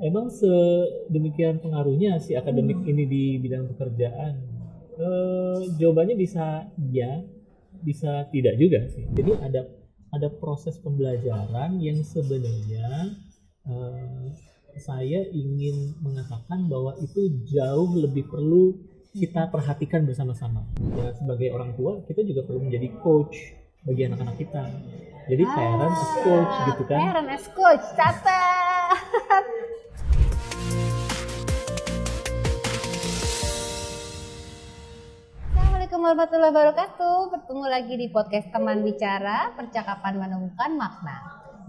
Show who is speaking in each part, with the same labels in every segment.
Speaker 1: emang sedemikian pengaruhnya si akademik ini di bidang pekerjaan? Jawabannya bisa ya, bisa tidak juga sih. Jadi ada proses pembelajaran yang sebenarnya eh, saya ingin mengatakan bahwa itu jauh lebih perlu kita perhatikan bersama-sama. Ya, sebagai orang tua kita juga perlu menjadi coach bagi anak-anak kita. Jadi parent as coach gitu kan.
Speaker 2: Parent as coach, catat. Assalamualaikum warahmatullahi wabarakatuh. Bertemu lagi di podcast Teman Bicara, percakapan menemukan makna.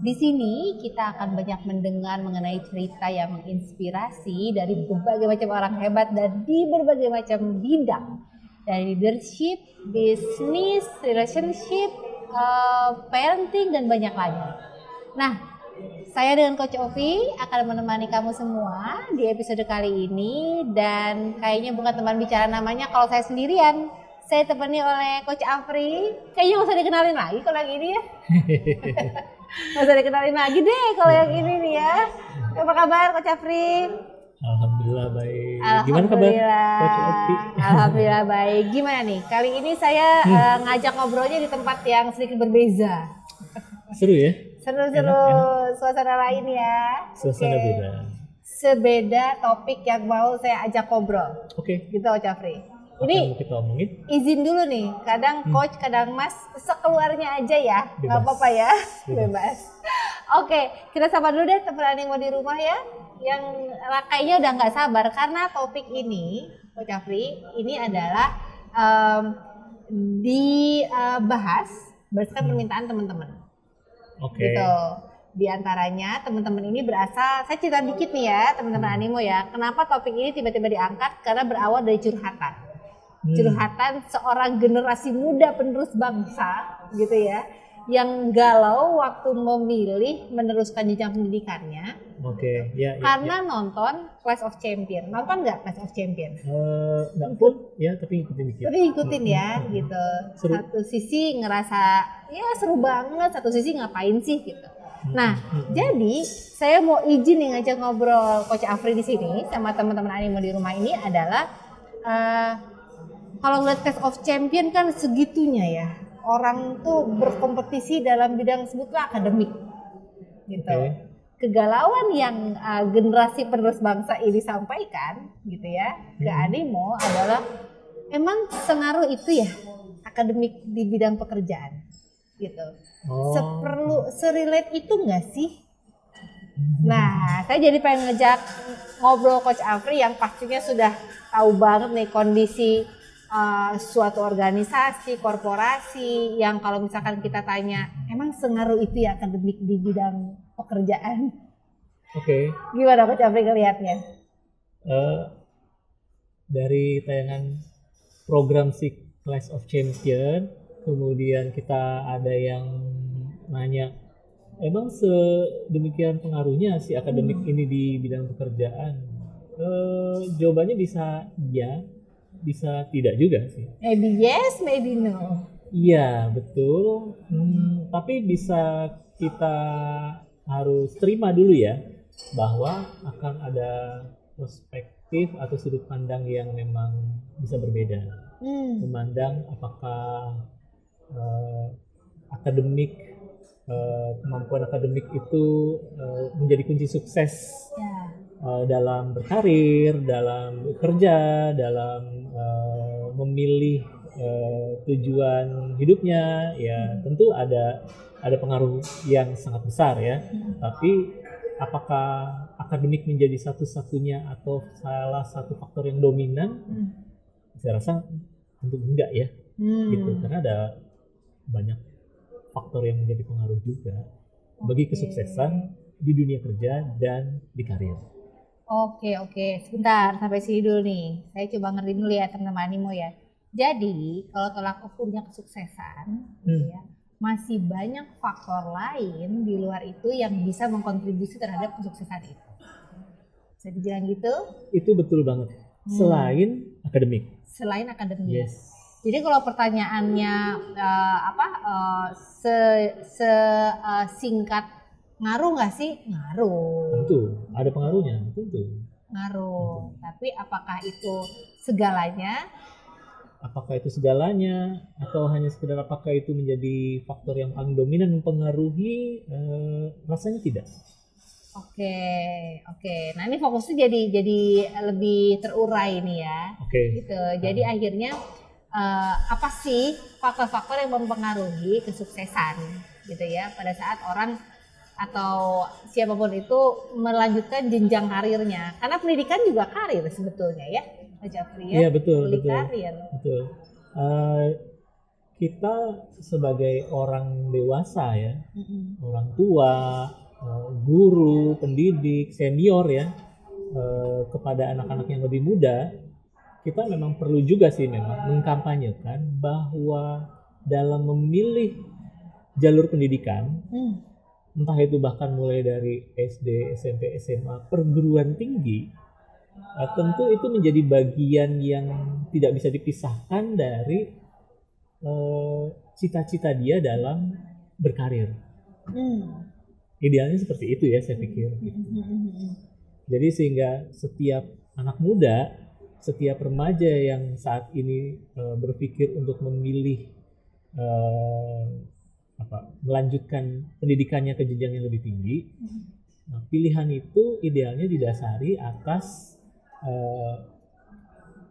Speaker 2: Di sini kita akan banyak mendengar mengenai cerita yang menginspirasi dari berbagai macam orang hebat dan di berbagai macam bidang. Dari leadership, bisnis, relationship, parenting, dan banyak lagi. Nah, saya dengan Coach Ovi akan menemani kamu semua di episode kali ini. Dan kayaknya bukan teman bicara namanya kalau saya sendirian. Saya temani oleh Coach Afri. Kayaknya nggak usah dikenalin lagi kalau yang ini ya. Nggak usah dikenalin lagi deh kalau yang ini nih ya. Apa kabar Coach Afri?
Speaker 1: Alhamdulillah baik. Gimana kabar Coach Ovi?
Speaker 2: Alhamdulillah baik. Gimana nih? Kali ini saya ngajak ngobrolnya di tempat yang sedikit berbeza.
Speaker 1: Seru ya?
Speaker 2: Seru-seru, suasana lain ya.
Speaker 1: Suasana beda.
Speaker 2: Sebeda topik yang mau saya ajak ngobrol.
Speaker 1: Oke.
Speaker 2: Gitu Coach Afri.
Speaker 1: Apa
Speaker 2: Ini
Speaker 1: yang mau kita omongin?
Speaker 2: izin dulu nih, kadang coach, kadang mas, sekeluarnya aja ya, nggak
Speaker 1: Bebas.
Speaker 2: apa-apa ya, bebas. Oke, kita sapa dulu deh teman yang mau di rumah ya, yang kayaknya udah nggak sabar karena topik ini, Coach Afri, ini adalah dibahas berdasarkan permintaan teman-teman.
Speaker 1: Oke.
Speaker 2: Gitu. Di antaranya teman-teman ini berasal, saya cerita dikit nih ya teman-teman Animo ya, kenapa topik ini tiba-tiba diangkat, karena berawal dari curhatan. Curhatan seorang generasi muda penerus bangsa gitu ya, yang galau waktu memilih meneruskan jenjang pendidikannya.
Speaker 1: Oke. Ya.
Speaker 2: Karena nonton Clash of Champions. Nonton nggak Clash of Champions?
Speaker 1: Nggak pun ya, tapi ikutin dikit.
Speaker 2: Tapi ikutin ya gitu.
Speaker 1: Seru.
Speaker 2: Satu sisi ngerasa ya seru banget, satu sisi ngapain sih gitu. Nah, jadi saya mau izin nih ngajak ngobrol Coach Afri di sini sama teman-teman Animo di rumah ini adalah kalau ngeliat Clash of Champion kan segitunya ya, orang tuh berkompetisi dalam bidang sebutlah akademik gitu.
Speaker 1: Oke.
Speaker 2: Kegalauan yang generasi penerus bangsa ini sampaikan gitu ya ke Animo adalah emang sengaruh itu ya akademik di bidang pekerjaan gitu. Serelate itu enggak sih? Nah, saya jadi pengen ngejak ngobrol Coach Afri yang pastinya sudah tahu banget nih kondisi suatu organisasi, korporasi yang kalau misalkan kita tanya, emang sengaruh itu ya akademik di bidang pekerjaan?
Speaker 1: Oke.
Speaker 2: Gimana Coach Afri ngelihatnya?
Speaker 1: Dari tayangan program si Clash of Champion, kemudian kita ada yang nanya, emang sedemikian pengaruhnya si akademik ini di bidang pekerjaan? Jawabannya bisa ya, bisa tidak juga sih.
Speaker 2: Maybe yes, maybe no.
Speaker 1: Iya, betul. Tapi bisa kita harus terima dulu ya, bahwa akan ada perspektif atau sudut pandang yang memang bisa berbeda. Memandang apakah akademik, kemampuan akademik itu menjadi kunci sukses dalam berkarir, dalam bekerja, dalam memilih tujuan hidupnya. Ya tentu ada pengaruh yang sangat besar ya. Tapi apakah akademik menjadi satu-satunya atau salah satu faktor yang dominan? Saya rasa tentu enggak ya, gitu. Karena ada banyak faktor yang menjadi pengaruh juga bagi kesuksesan di dunia kerja dan di karir.
Speaker 2: Oke, sebentar sampai sini dulu nih. Saya coba ngerti dulu ya teman-teman Animo ya. Jadi kalau tolak ukurnya kesuksesan, ya, masih banyak faktor lain di luar itu yang bisa mengkontribusi terhadap kesuksesan itu. Bisa dibilang gitu?
Speaker 1: Itu betul banget. Selain akademik.
Speaker 2: Selain akademik.
Speaker 1: Yes.
Speaker 2: Jadi kalau pertanyaannya singkat Ngaruh nggak sih? Ngaruh.
Speaker 1: Tentu, ada pengaruhnya, tentu.
Speaker 2: Ngaruh. Tapi apakah itu segalanya?
Speaker 1: Apakah itu segalanya atau hanya sekedar apakah itu menjadi faktor yang paling dominan mempengaruhi? Rasanya tidak.
Speaker 2: Oke. Nah ini fokusnya jadi lebih terurai nih ya. Gitu. Jadi akhirnya apa sih faktor-faktor yang mempengaruhi kesuksesan gitu ya pada saat orang atau siapapun itu melanjutkan jenjang karirnya, karena pendidikan juga karir sebetulnya ya, Pak Jafri ya.
Speaker 1: Iya betul.
Speaker 2: Karir.
Speaker 1: Betul. Kita sebagai orang dewasa ya, orang tua, guru, pendidik, senior ya, kepada anak-anak yang lebih muda, kita memang perlu juga sih memang mengkampanyekan bahwa dalam memilih jalur pendidikan, entah itu bahkan mulai dari SD, SMP, SMA, perguruan tinggi, tentu itu menjadi bagian yang tidak bisa dipisahkan dari cita-cita dia dalam berkarir. Idealnya seperti itu ya saya pikir. Jadi sehingga setiap anak muda, setiap remaja yang saat ini berpikir untuk memilih melanjutkan pendidikannya ke jenjang yang lebih tinggi, nah, pilihan itu idealnya didasari atas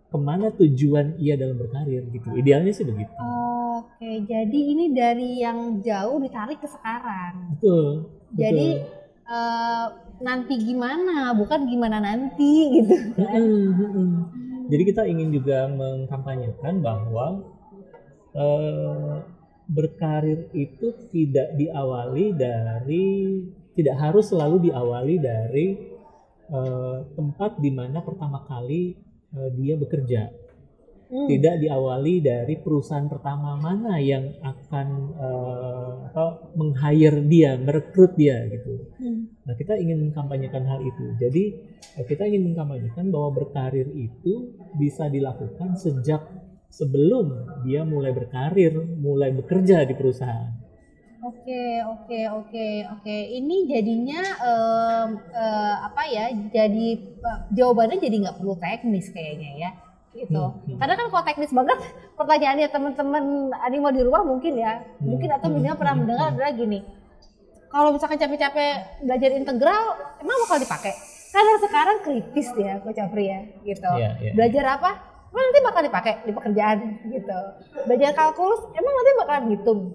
Speaker 1: kemana tujuan ia dalam berkarir gitu. Idealnya sih begitu.
Speaker 2: Oke, jadi ini dari yang jauh ditarik ke sekarang.
Speaker 1: Betul.
Speaker 2: Jadi nanti gimana, bukan gimana nanti gitu.
Speaker 1: Jadi kita ingin juga mengkampanyekan bahwa berkarir itu tidak harus selalu diawali dari tempat di mana pertama kali dia bekerja. Tidak diawali dari perusahaan pertama mana yang akan meng-hire dia, merekrut dia gitu. Nah, kita ingin mengkampanyekan hal itu. Jadi kita ingin mengkampanyekan bahwa berkarir itu bisa dilakukan sejak sebelum dia mulai berkarir, mulai bekerja di perusahaan.
Speaker 2: Oke. Ini jadinya jadi jawabannya jadi nggak perlu teknis kayaknya ya, gitu. Karena kan kalau teknis banget, pertanyaannya teman-teman animo di rumah mungkin atau minimal pernah mendengar adalah gini. Kalau misalkan capek-capek belajar integral, emang bakal dipakai? Karena sekarang kritis ya, Coach Jafri ya, gitu. Belajar apa? Emang nanti bakal dipakai di pekerjaan gitu. Belajar kalkulus, emang nanti bakal ngitung.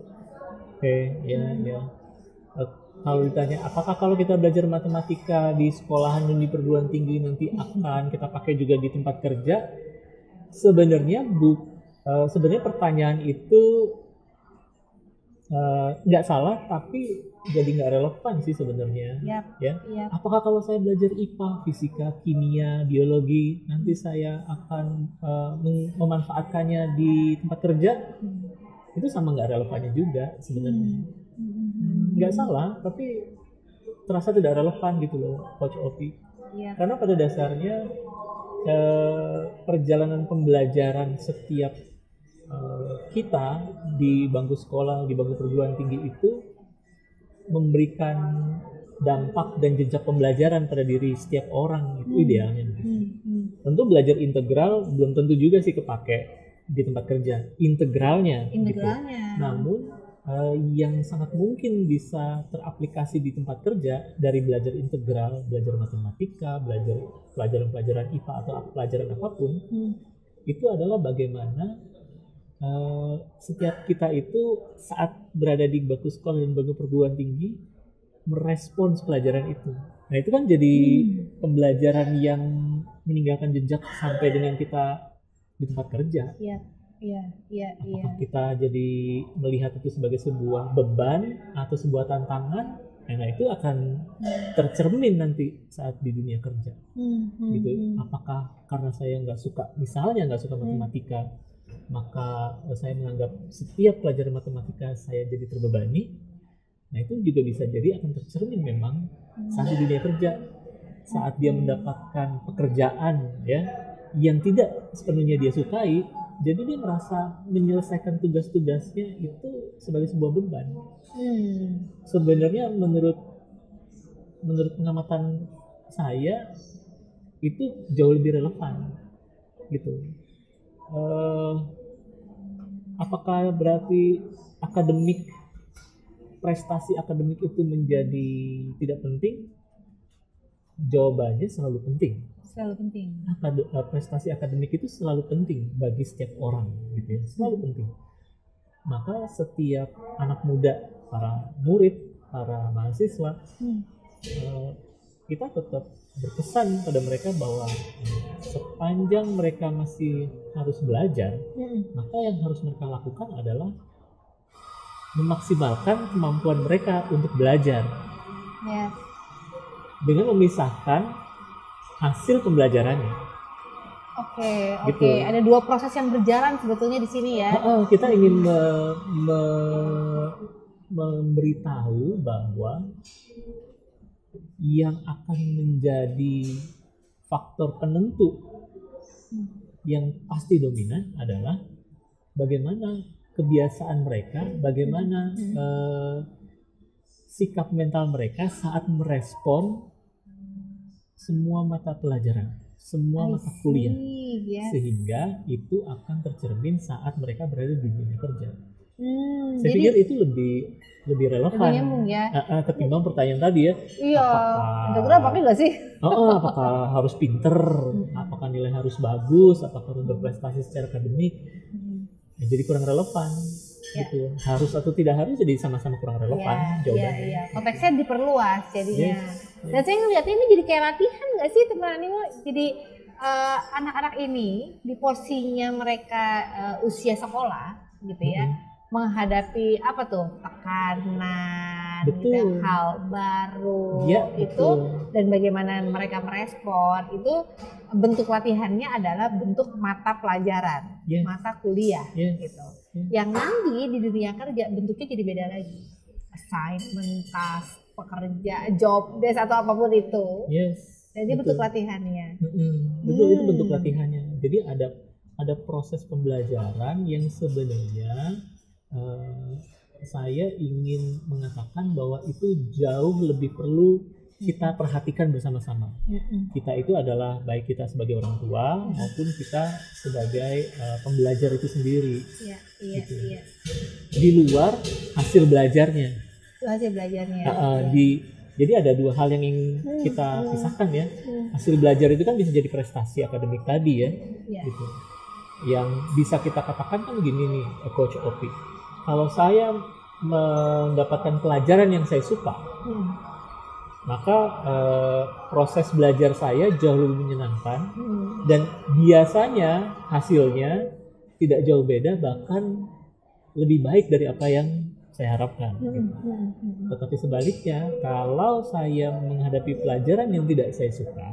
Speaker 1: Kalau ditanya apakah kalau kita belajar matematika di sekolahan dan di perguruan tinggi nanti akan kita pakai juga di tempat kerja, sebenarnya pertanyaan itu nggak salah, tapi jadi nggak relevan sih sebenarnya. Apakah kalau saya belajar IPA, fisika, kimia, biologi, nanti saya akan memanfaatkannya di tempat kerja? Itu sama nggak relevannya juga sebenarnya. Nggak salah, tapi terasa tidak relevan gitu loh, Coach Opi. Karena pada dasarnya perjalanan pembelajaran setiap kita di bangku sekolah, di bangku perguruan tinggi itu memberikan dampak dan jejak pembelajaran pada diri setiap orang itu idealnya. Tentu belajar integral belum tentu juga sih kepake di tempat kerja, integralnya. Gitu. Namun yang sangat mungkin bisa teraplikasi di tempat kerja dari belajar integral, belajar matematika, belajar pelajaran IPA atau pelajaran apapun, itu adalah bagaimana setiap kita itu saat berada di bangku sekolah dan bangku perguruan tinggi merespons pelajaran itu. Nah itu kan jadi pembelajaran yang meninggalkan jejak sampai dengan kita di tempat kerja. Apakah kita jadi melihat itu sebagai sebuah beban atau sebuah tantangan? Nah itu akan tercermin nanti saat di dunia kerja. Gitu. Apakah karena saya nggak suka matematika, maka saya menganggap setiap pelajaran matematika saya jadi terbebani? Nah itu juga bisa jadi akan tercermin memang saat di dunia kerja, saat dia mendapatkan pekerjaan yang tidak sepenuhnya dia sukai, jadi dia merasa menyelesaikan tugas-tugasnya itu sebagai sebuah beban. Sebenarnya menurut menurut pengamatan saya itu jauh lebih relevan gitu. Apakah berarti prestasi akademik itu menjadi tidak penting? Jawabannya selalu penting.
Speaker 2: Selalu penting.
Speaker 1: Prestasi akademik itu selalu penting bagi setiap orang, gitu ya, selalu penting. Maka setiap anak muda, para murid, para mahasiswa, kita tetap berpesan pada mereka bahwa sepanjang mereka masih harus belajar, maka yang harus mereka lakukan adalah memaksimalkan kemampuan mereka untuk belajar, dengan memisahkan hasil pembelajarannya.
Speaker 2: Oke. Ada dua proses yang berjalan sebetulnya di sini ya.
Speaker 1: Kita ingin memberitahu bahwa yang akan menjadi faktor penentu yang pasti dominan adalah bagaimana kebiasaan mereka, bagaimana sikap mental mereka saat merespon semua mata pelajaran, semua mata kuliah, sehingga itu akan tercermin saat mereka berada di dunia kerja. Saya pikir itu lebih relevan ketimbang pertanyaan tadi ya.
Speaker 2: Iya. Kira-kira pakai nggak sih?
Speaker 1: Apakah harus pinter? Apakah nilai harus bagus? Apakah harus berprestasi secara akademik? Ya, jadi kurang relevan. Gitu. Harus atau tidak harus jadi sama-sama kurang relevan jawabannya.
Speaker 2: Konteksnya diperluas jadinya. Dan saya ngeliatnya ini jadi kayak latihan nggak sih teman-teman ini? Jadi anak-anak ini di porsinya mereka usia sekolah gitu ya. Menghadapi apa tuh tekanan, gitu, hal baru itu dan bagaimana mereka merespon itu bentuk latihannya adalah bentuk mata pelajaran, mata kuliah gitu. Yang nanti di dunia kerja bentuknya jadi beda lagi, assignment, task, pekerja, job desk atau apapun itu. Jadi bentuk latihannya.
Speaker 1: Betul, itu bentuk latihannya. Jadi ada proses pembelajaran yang sebenarnya saya ingin mengatakan bahwa itu jauh lebih perlu kita perhatikan bersama-sama. Kita itu adalah baik kita sebagai orang tua maupun kita sebagai pembelajar itu sendiri. Gitu. Di luar hasil belajarnya. Jadi ada dua hal yang ingin kita pisahkan ya. Hasil belajar itu kan bisa jadi prestasi akademik tadi ya. Gitu. Yang bisa kita katakan kan begini nih, Coach Opi. Kalau saya mendapatkan pelajaran yang saya suka, maka proses belajar saya jauh lebih menyenangkan dan biasanya hasilnya tidak jauh beda, bahkan lebih baik dari apa yang saya harapkan. Tetapi sebaliknya, kalau saya menghadapi pelajaran yang tidak saya suka,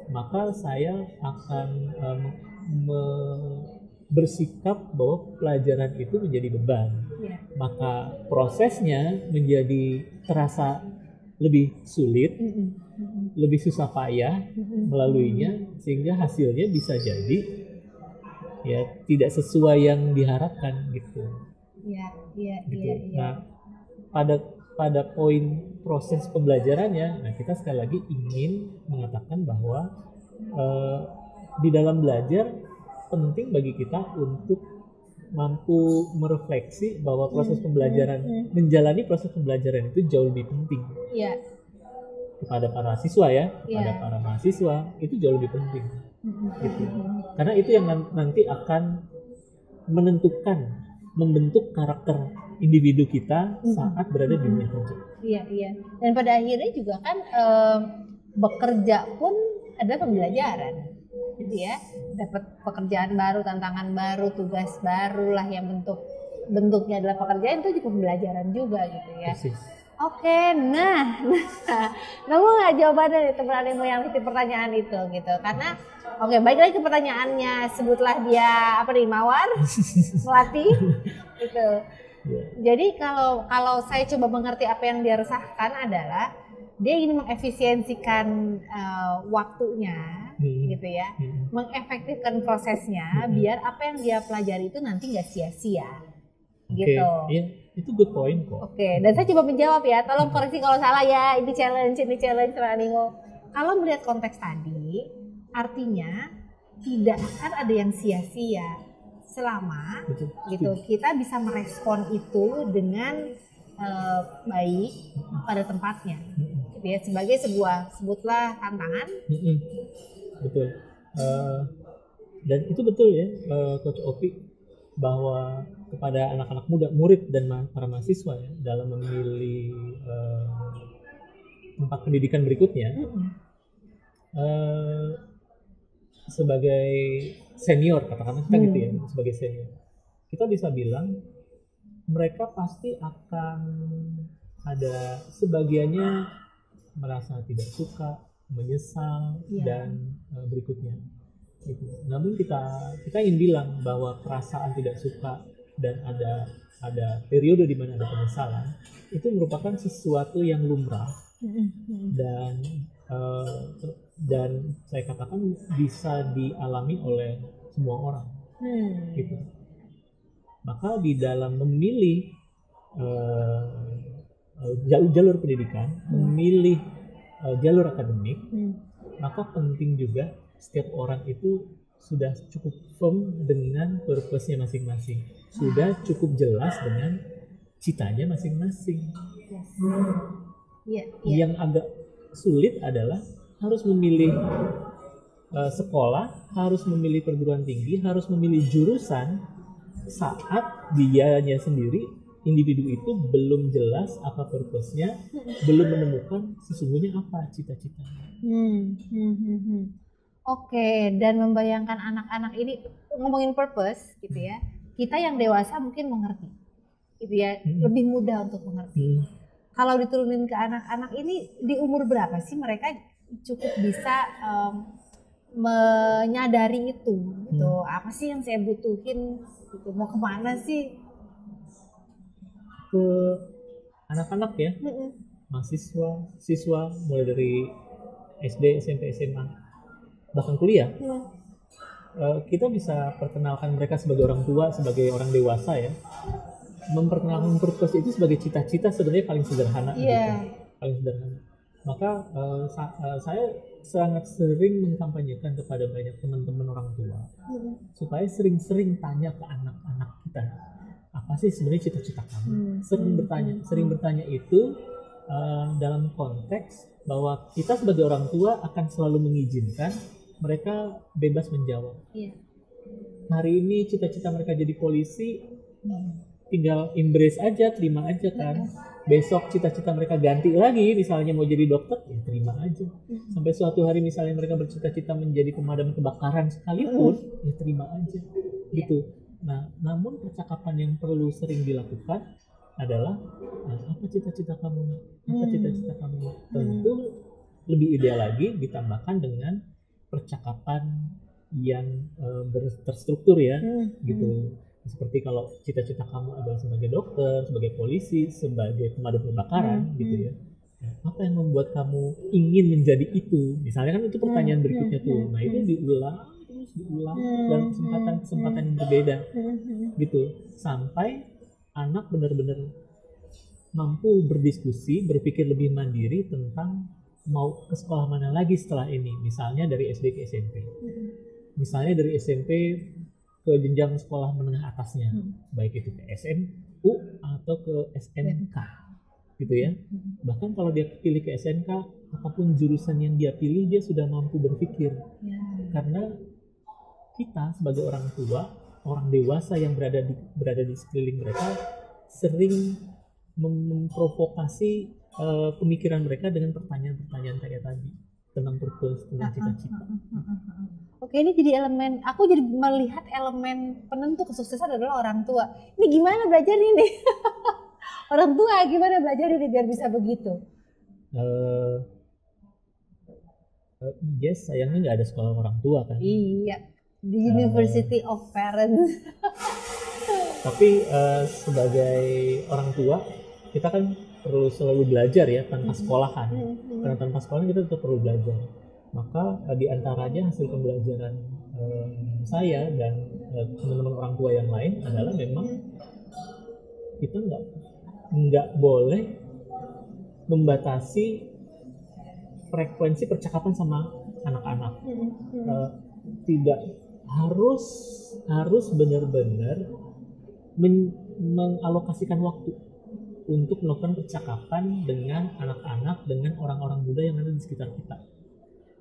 Speaker 1: maka saya akan bersikap bahwa pelajaran itu menjadi beban, maka prosesnya menjadi terasa lebih sulit, lebih susah payah melaluinya, sehingga hasilnya bisa jadi ya tidak sesuai yang diharapkan gitu. Nah, pada poin proses pembelajarannya, nah kita sekali lagi ingin mengatakan bahwa di dalam belajar penting bagi kita untuk mampu merefleksi bahwa proses pembelajaran, menjalani proses pembelajaran itu jauh lebih penting. Kepada para siswa ya, kepada para mahasiswa itu jauh lebih penting. Gitu. Karena itu yang nanti akan menentukan, membentuk karakter individu kita saat berada di dunia kerja.
Speaker 2: Dan pada akhirnya juga kan bekerja pun adalah pembelajaran. Gitu ya, dapat pekerjaan baru, tantangan baru, tugas baru lah yang bentuknya adalah pekerjaan, itu juga pembelajaran juga gitu ya. Oke, nah kamu nggak jawabannya teman-teman yang titip pertanyaan itu gitu, karena baik lagi ke pertanyaannya, sebutlah dia apa nih, Mawar Melati gitu. Jadi kalau saya coba mengerti apa yang dia resahkan adalah dia ingin mengefisiensikan waktunya, gitu ya, mengefektifkan prosesnya biar apa yang dia pelajari itu nanti nggak sia-sia, gitu.
Speaker 1: Itu good point kok.
Speaker 2: Oke, dan saya coba menjawab ya. Tolong koreksi kalau salah ya. Ini challenge Ranimo. Kalau melihat konteks tadi, artinya tidak akan ada yang sia-sia selama gitu kita bisa merespon itu dengan baik pada tempatnya. Gitu ya, sebagai sebuah sebutlah tantangan.
Speaker 1: Betul. Dan itu betul ya, Coach Opi, bahwa kepada anak-anak muda, murid dan para mahasiswa ya, dalam memilih tempat pendidikan berikutnya, sebagai senior, katakanlah kita gitu ya, sebagai senior, kita bisa bilang mereka pasti akan ada sebagiannya merasa tidak suka, menyesal, dan berikutnya. Gitu. Namun kita ingin bilang bahwa perasaan tidak suka dan ada periode di mana ada penyesalan itu merupakan sesuatu yang lumrah dan saya katakan bisa dialami oleh semua orang. Gitu. Maka di dalam memilih jalur pendidikan, memilih jalur akademik, maka penting juga setiap orang itu sudah cukup firm dengan purpose-nya masing-masing, sudah cukup jelas dengan citanya masing-masing. Yang agak sulit adalah harus memilih sekolah, harus memilih perguruan tinggi, harus memilih jurusan saat dianya sendiri, individu itu belum jelas apa purpose-nya, belum menemukan sesungguhnya apa cita-citanya.
Speaker 2: Oke, dan membayangkan anak-anak ini, ngomongin purpose gitu ya, kita yang dewasa mungkin mengerti gitu ya, lebih mudah untuk mengerti. Kalau diturunin ke anak-anak ini, di umur berapa sih mereka cukup bisa menyadari itu gitu, apa sih yang saya butuhin gitu, mau kemana sih?
Speaker 1: Ke anak-anak ya, mahasiswa, siswa, mulai dari SD, SMP, SMA, bahkan kuliah, kita bisa perkenalkan mereka sebagai orang tua, sebagai orang dewasa ya, memperkenalkan purpose itu sebagai cita-cita sebenarnya paling sederhana, gitu. Paling sederhana. Maka saya sangat sering mengkampanyekan kepada banyak teman-teman orang tua supaya sering-sering tanya ke anak-anak kita, apa sih sebenarnya cita-cita kamu? Sering bertanya itu dalam konteks bahwa kita sebagai orang tua akan selalu mengizinkan mereka bebas menjawab. Hari ini cita-cita mereka jadi polisi, tinggal embrace aja, terima aja kan. Besok cita-cita mereka ganti lagi, misalnya mau jadi dokter, ya terima aja. Sampai suatu hari misalnya mereka bercita-cita menjadi pemadam kebakaran sekalipun, ya terima aja. Gitu. Nah, namun percakapan yang perlu sering dilakukan adalah apa cita-cita kamu? Apa cita-cita kamu? Tentu lebih ideal lagi ditambahkan dengan percakapan yang terstruktur ya, gitu. Seperti kalau cita-cita kamu adalah sebagai dokter, sebagai polisi, sebagai pemadam kebakaran, gitu ya. Apa yang membuat kamu ingin menjadi itu? Misalnya kan itu pertanyaan berikutnya tuh. Nah itu diulang dalam kesempatan yang berbeda, gitu. Sampai anak benar-benar mampu berdiskusi, berpikir lebih mandiri tentang mau ke sekolah mana lagi setelah ini, misalnya dari SD ke SMP, misalnya dari SMP ke jenjang sekolah menengah atasnya, baik itu ke SMU atau ke SMK, gitu ya. Bahkan kalau dia pilih ke SMK, apapun jurusan yang dia pilih, dia sudah mampu berpikir, karena kita sebagai orang tua, orang dewasa yang berada di sekeliling mereka, sering memprovokasi pemikiran mereka dengan pertanyaan-pertanyaan kayak tadi tentang purpose, tentang cita-cita.
Speaker 2: Oke, ini jadi elemen, aku jadi melihat elemen penentu kesuksesan adalah orang tua. Ini gimana belajar ini? Orang tua gimana belajar ini biar bisa begitu?
Speaker 1: Yes, sayangnya nggak ada sekolah orang tua kan.
Speaker 2: Iya, the University of Parents.
Speaker 1: Tapi sebagai orang tua, kita kan perlu selalu belajar ya, tanpa sekolahan. Karena tanpa sekolahan kita tetap perlu belajar. Maka di antaranya hasil pembelajaran saya dan teman-teman orang tua yang lain adalah memang kita nggak boleh membatasi frekuensi percakapan sama anak-anak. Tidak harus benar-benar mengalokasikan waktu untuk melakukan percakapan dengan anak-anak, dengan orang-orang muda yang ada di sekitar kita.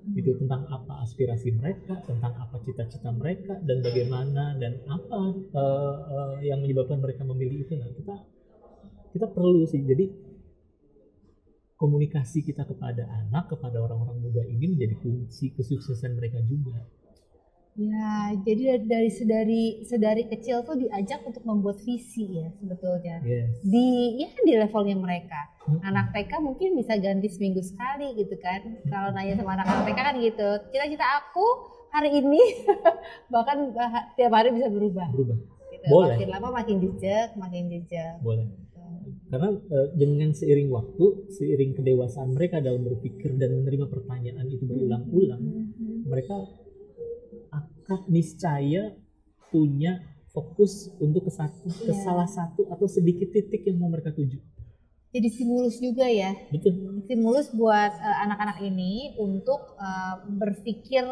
Speaker 1: Gitu, tentang apa aspirasi mereka, tentang apa cita-cita mereka, dan bagaimana dan apa yang menyebabkan mereka memilih itu. Nah, kita perlu sih. Jadi komunikasi kita kepada anak, kepada orang-orang muda ini menjadi kunci kesuksesan mereka juga.
Speaker 2: Ya, jadi dari kecil tuh diajak untuk membuat visi ya sebetulnya.
Speaker 1: Yes.
Speaker 2: Di levelnya mereka. Anak TK mungkin bisa ganti seminggu sekali gitu kan. Kalau nanya sama anak-anak TK kan gitu. Cita-cita aku hari ini bahkan tiap hari bisa berubah. Gitu.
Speaker 1: Boleh.
Speaker 2: Makin lama makin jejak.
Speaker 1: Boleh. Karena dengan seiring waktu, seiring kedewasaan mereka dalam berpikir dan menerima pertanyaan itu berulang-ulang, mereka akan niscaya punya fokus untuk ke salah satu atau sedikit titik yang mau mereka tuju.
Speaker 2: Jadi stimulus juga ya.
Speaker 1: Betul.
Speaker 2: Stimulus buat anak-anak ini untuk berpikir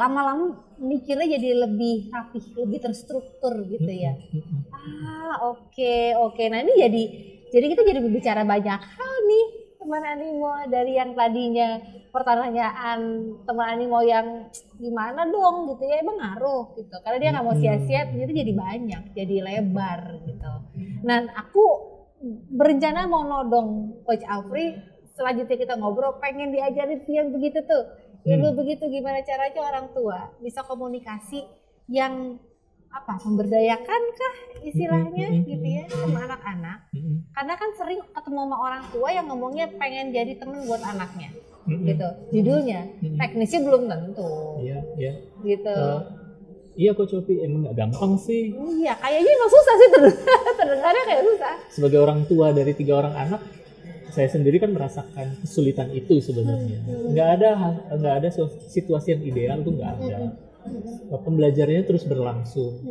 Speaker 2: lama-lama mikirnya jadi lebih rapih, lebih terstruktur gitu ya. Oke. Nah ini jadi kita jadi berbicara banyak hal nih teman Animo, dari yang tadinya pertanyaan teman Animo yang gimana dong gitu ya, emang ngaruh gitu. Karena dia nggak mau sia-sia, ternyata jadi banyak, jadi lebar gitu. Nah aku berencana mau nodong Coach Afri, selanjutnya kita ngobrol, pengen diajarin yang begitu tuh. Ilmu begitu, gimana caranya orang tua bisa komunikasi yang memberdayakan kah istilahnya gitu ya sama anak-anak. Karena kan sering ketemu sama orang tua yang ngomongnya pengen jadi teman buat anaknya gitu. Judulnya teknisnya belum tentu.
Speaker 1: Iya.
Speaker 2: Gitu.
Speaker 1: Iya Coach Opi, emang nggak gampang sih.
Speaker 2: Iya, kayaknya emang susah sih terdengarnya kayak susah.
Speaker 1: Sebagai orang tua dari 3 orang anak, saya sendiri kan merasakan kesulitan itu sebenarnya. Nggak ada situasi yang ideal tuh, nggak ada. Pembelajarannya terus berlangsung,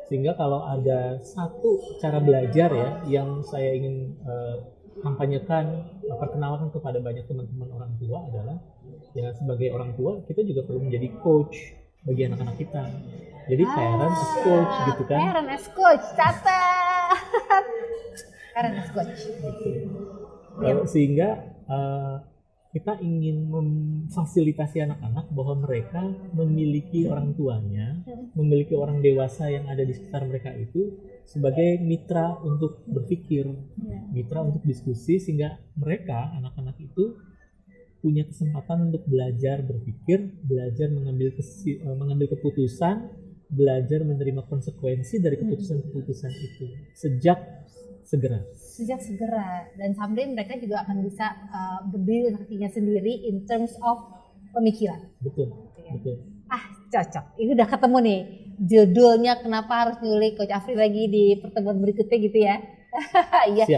Speaker 1: sehingga kalau ada satu cara belajar ya yang saya ingin kampanyekan, perkenalkan kepada banyak teman-teman orang tua adalah ya sebagai orang tua kita juga perlu menjadi coach bagi anak-anak kita. Jadi parent as coach gitu kan.
Speaker 2: Parent as coach, catat. Parent as coach.
Speaker 1: Gitu. Sehingga kita ingin memfasilitasi anak-anak bahwa mereka memiliki orang tuanya, memiliki orang dewasa yang ada di sekitar mereka itu sebagai mitra untuk berpikir, mitra untuk diskusi, sehingga mereka, anak-anak itu punya kesempatan untuk belajar berpikir, belajar mengambil keputusan, belajar menerima konsekuensi dari keputusan-keputusan itu sejak segera,
Speaker 2: dan someday mereka juga akan bisa berdiri kakinya sendiri in terms of pemikiran.
Speaker 1: Betul.
Speaker 2: Cocok. Ini udah ketemu nih judulnya, kenapa harus nyulik Coach Afri lagi di pertemuan berikutnya gitu ya.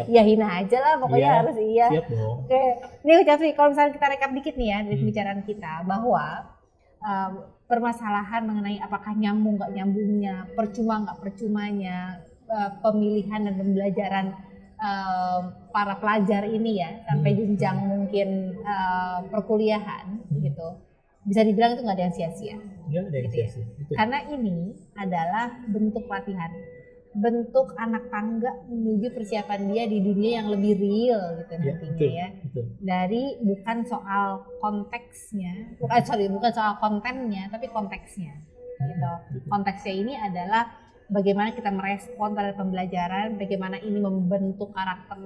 Speaker 2: Iya hina aja lah pokoknya, harus iya.
Speaker 1: Siap dong.
Speaker 2: Oke. Nih Coach Afri, kalau misalnya kita rekap dikit nih ya dari pembicaraan kita, bahwa permasalahan mengenai apakah nyambung nggak nyambungnya, percuma nggak percumanya, pemilihan dan pembelajaran para pelajar ini ya sampai jenjang mungkin perkuliahan gitu, bisa dibilang itu nggak ada yang sia-sia.
Speaker 1: Nggak ada yang
Speaker 2: gitu
Speaker 1: sia-sia.
Speaker 2: Ya. Karena ini adalah bentuk latihan, bentuk anak tangga menuju persiapan dia di dunia yang lebih real gitu nantinya betul. Dari bukan soal konteksnya, bukan soal kontennya, tapi konteksnya gitu. Konteksnya ini adalah bagaimana kita merespon pada pembelajaran, bagaimana ini membentuk karakter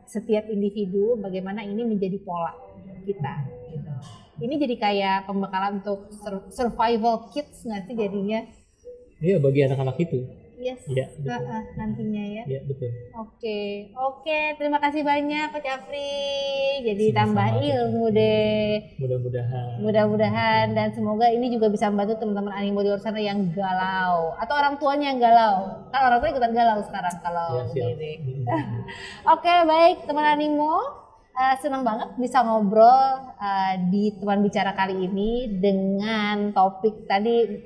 Speaker 2: setiap individu, bagaimana ini menjadi pola kita gitu. Ini jadi kayak pembekalan untuk survival kits nggak sih jadinya?
Speaker 1: Iya, bagi anak-anak itu.
Speaker 2: Yes.
Speaker 1: Iya,
Speaker 2: nantinya ya.
Speaker 1: Iya, betul.
Speaker 2: Oke, terima kasih banyak Coach Afri. Jadi tambah ilmu deh. Mudah-mudahan dan semoga ini juga bisa membantu teman-teman Animo di luar sana yang galau atau orang tuanya yang galau. Kan orang tua ikutan galau sekarang kalau begini. Oke, baik teman Animo. Senang banget bisa ngobrol di teman bicara kali ini dengan topik tadi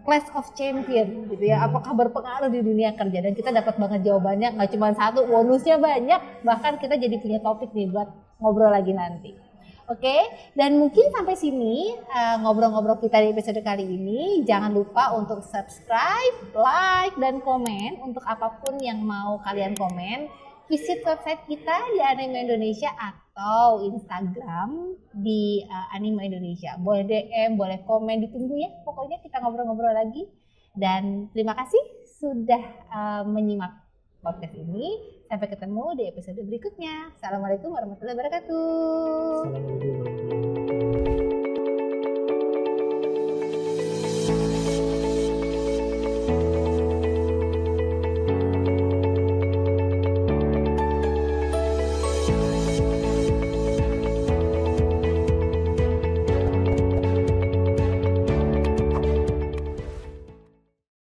Speaker 2: Clash of Champion gitu ya, apakah berpengaruh di dunia kerja? Dan kita dapat banget jawabannya, nggak cuma satu, bonusnya banyak, bahkan kita jadi punya topik nih buat ngobrol lagi nanti. Oke, dan mungkin sampai sini ngobrol-ngobrol kita di episode kali ini. Jangan lupa untuk subscribe, like, dan komen untuk apapun yang mau kalian komen. Visit website kita di Anime Indonesia atau Instagram di Anime Indonesia. Boleh DM, boleh komen, ditunggu ya. Pokoknya kita ngobrol-ngobrol lagi. Dan terima kasih sudah menyimak podcast ini. Sampai ketemu di episode berikutnya. Assalamualaikum warahmatullahi wabarakatuh.
Speaker 1: Assalamualaikum warahmatullahi wabarakatuh.